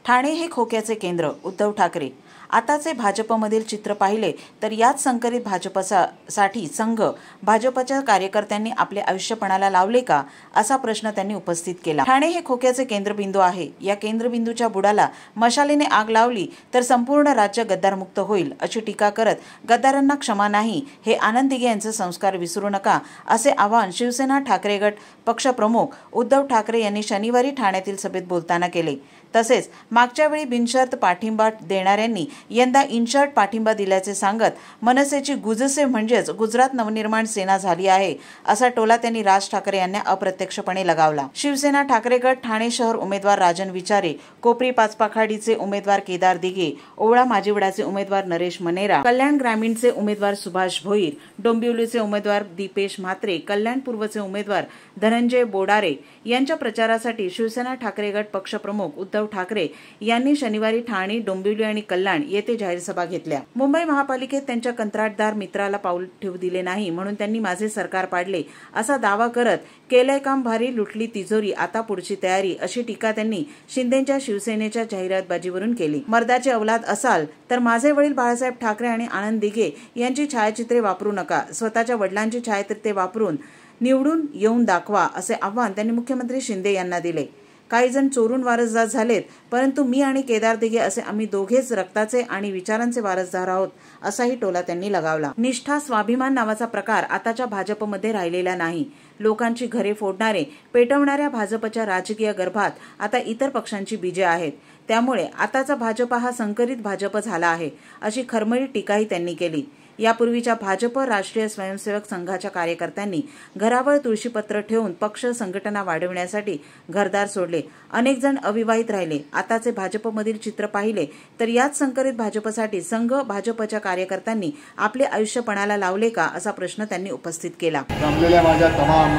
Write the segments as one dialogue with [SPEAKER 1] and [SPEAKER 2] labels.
[SPEAKER 1] ठाणे हे खोक्याचे केंद्र उद्धव ठाकरे। आताचे भाजपमधील चित्र पाहिले तर याच संकरित भाजपसाठी संघ भाजपच्या कार्यकर्त्यांनी आपले आयुष्यपणाला लावले का असा प्रश्न त्यांनी उपस्थित केला। ठाणे हे खोक्याचे केंद्रबिंदू आहे। या केंद्रबिंदूच्या बुडाला मशालीने आग लावली तर संपूर्ण राज्य गद्दारमुक्त होईल अशी टीका करत गद्दारांना क्षमा नाही हे आनंद दिघे यांचे संस्कार विसरू नका असे आवाहन शिवसेना ठाकरे गट पक्षप्रमुख उद्धव ठाकरे यांनी शनिवारी ठाण्यातील सभेत बोलताना केले। तसेच मागच्या वेळी बिनशर्त पाठिंबा देणाऱ्यांनी यंदा इनशर्ट पाठिंबा दिल्याचे सांगत मनसेची गुजसे म्हणजेच गुजरात नवनिर्माण सेना झाली आहे असा टोला त्यांनी राज ठाकरे यांना अप्रत्यक्षपणे लगावला। शिवसेना ठाकरे गट ठाणे शहर उमेदवार राजन विचारे, कोपरी पाचपाखाडीचे उमेदवार केदार दिघे, ओवळा माजिवडाचे उमेदवार नरेश मनेरा, कल्याण ग्रामीणचे उमेदवार सुभाष भोईर, डोंबिवलीचे उमेदवार दीपेश म्हात्रे, कल्याण पूर्वचे उमेदवार धनंजय बोडारे यांच्या प्रचारासाठी शिवसेना ठाकरे गट पक्षप्रमुख उद्धव ठाकरे यांनी शनिवारी ठाणे, डोंबिवली आणि कल्याण येथे जाहीर सभा घेतल्या। मुंबई महापालिकेत त्यांच्या कंत्राटदार मित्राला पाऊल ठेवू दिले नाही म्हणून त्यांनी माझे सरकार पाडले असा दावा करत केलंय काम भारी, लुटली तिजोरी, आता पुढची तयारी अशी टीका त्यांनी शिंदेच्या शिवसेनेच्या जाहिरातबाजीवरून केली। मर्दाचे औलाद असाल तर माझे वडील बाळासाहेब ठाकरे आणि आनंद दिघे यांची छायाचित्रे वापरू नका, स्वतःच्या वडिलांची छायाचित्रे वापरून निवडून येऊन दाखवा असे आव्हान त्यांनी मुख्यमंत्री शिंदे यांना दिले। काही जण चोरून वारसदार झालेत, परंतु मी आणि केदार दिघे असे आम्ही दोघेच रक्ताचे आणि विचारांचे वारसदार आहोत असाही टोला त्यांनी लगावला। निष्ठा, स्वाभिमान नावाचा प्रकार आताच्या भाजपमध्ये राहिलेला नाही। लोकांची घरे फोडणारे, पेटवणाऱ्या भाजपच्या राजकीय गर्भात आता इतर पक्षांची बीजे आहेत। त्यामुळे आताचा भाजप हा संकरित भाजप झाला आहे अशी खरमरीत टीकाही त्यांनी केली। यापूर्वीच्या भाजप राष्ट्रीय स्वयंसेवक संघाच्या कार्यकर्त्यांनी घरावर तुळशीपत्र ठेवून पक्ष संघटना वाढवण्यासाठी घरदार सोडले। अनेक जण अविवाहित राहिले। आताचे भाजपमधील चित्र पाहिले तर याच संकरित भाजपसाठी संघ भाजपच्या कार्यकर्त्यांनी आपले आयुष्यपणाला लावले का असा प्रश्न त्यांनी उपस्थित केला।
[SPEAKER 2] जमलेल्या माझ्या तमाम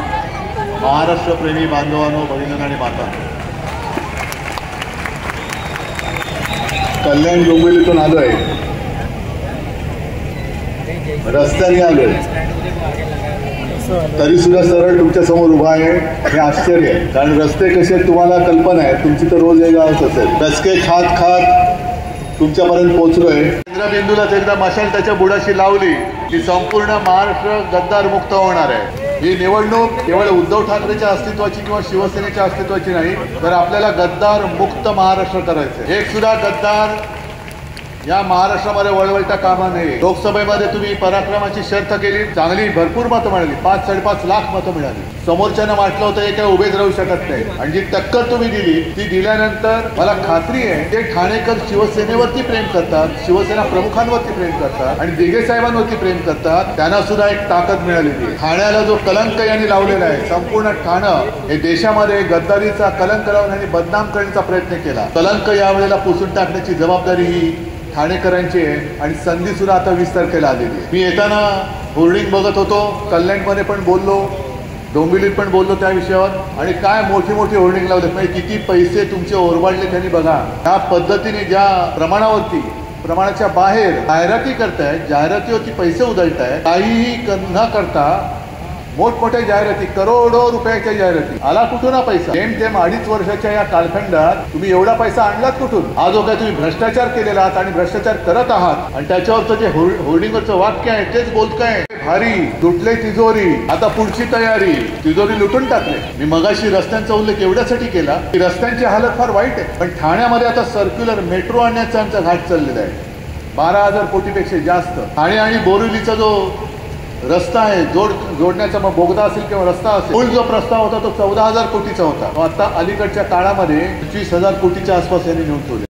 [SPEAKER 2] महाराष्ट्र प्रेमी बांधवांनो, भगिनींनो आणि मातांनो, कल्याण डोंबिवलीतून आलोय, रस्त्याने आलोय, तरी सुद्धा सरळ तुमच्या समोर उभा आहे हे आश्चर्य आहे। कारण रस्ते कसे तुम्हाला कल्पना आहे, तुमची तर रोज वेगळाच असेल। रस्ते खात खात तुमच्यापर्यंत पोहोचलोय। केंद्रबिंदूलाच एकदा मशाल त्याच्या बुडाशी लावली की संपूर्ण महाराष्ट्र गद्दार मुक्त होणार आहे। ही निवडणूक केवळ उद्धव ठाकरेच्या अस्तित्वाची किंवा शिवसेनेच्या अस्तित्वाची नाही, तर आपल्याला गद्दार मुक्त महाराष्ट्र करायचं। एक सुद्धा गद्दार या महाराष्ट्रामध्ये वळवळता कामा नये। लोकसभेमध्ये तुम्ही पराक्रमाची शर्त केली, चांगली भरपूर मतं मिळाली, 5-5.5 लाख मतं मिळाली। समोरच्यानं वाटलं होतं हे काय उभेच राहू शकत नाही, आणि जी टक्कर तुम्ही दिली ती दिल्यानंतर मला खात्री आहे ते ठाणेकर शिवसेनेवरती प्रेम करतात, शिवसेना प्रमुखांवरती प्रेम करतात आणि दिघे साहेबांवरती प्रेम करतात। त्यांना सुद्धा एक ताकद मिळालेली आहे। ठाण्याला जो कलंक यांनी लावलेला आहे, संपूर्ण ठाणं हे देशामध्ये गद्दारीचा कलंक लावून आणि बदनाम करण्याचा प्रयत्न केला। कलंक यावेळेला पुसून टाकण्याची जबाबदारी ही ठाणेकरांची आहे आणि संधी सुद्धा आता 20 तारखेला आलेली आहे। मी येताना होर्डिंग बघत होतो, कल्याणमध्ये पण बोललो, डोंबिवलीत पण बोललो त्या विषयावर, आणि काय मोठी मोठी होर्डिंग लावलेत, म्हणजे किती पैसे तुमचे ओरबाडले त्यांनी बघा। त्या पद्धतीने ज्या प्रमाणाच्या बाहेर जाहिराती करतायत, जाहिरातीवरती पैसे उधळतायत, काहीही न करता मोठमोठ्या जाहिराती, करोडो रुपयाच्या जाहिराती, आला कुठून हा पैसा? जेमतेम 2.5 वर्षाच्या या कालखंडात तुम्ही एवढा पैसा आणलात कुठून? हा जो काय तुम्ही भ्रष्टाचार केलेला आहात आणि भ्रष्टाचार करत आहात, आणि त्याच्यावरचं जे होर्डिंगवरचं वाक्य आहे तेच बोलताय, भारी, लुटले तिजोरी, आता पुढची तयारी, तिजोरी लुटून टाकले। मी मगाशी रस्त्यांचा उल्लेख एवढ्यासाठी केला की रस्त्यांची हालत फार वाईट आहे, पण ठाण्यामध्ये आता सर्क्युलर मेट्रो आणण्याचा आमचा घाट चाललेला आहे। 12,000 कोटीपेक्षा जास्त। ठाणे आणि बोरिवलीचा जो रस्ता आहे, जोडण्याचा मग बोगदा असेल किंवा रस्ता असेल, मूळ जो प्रस्ताव होता तो 14,000 कोटीचा होता, आता अलीकडच्या काळामध्ये 25,000 कोटीच्या आसपास यांनी नेऊन ठेवले।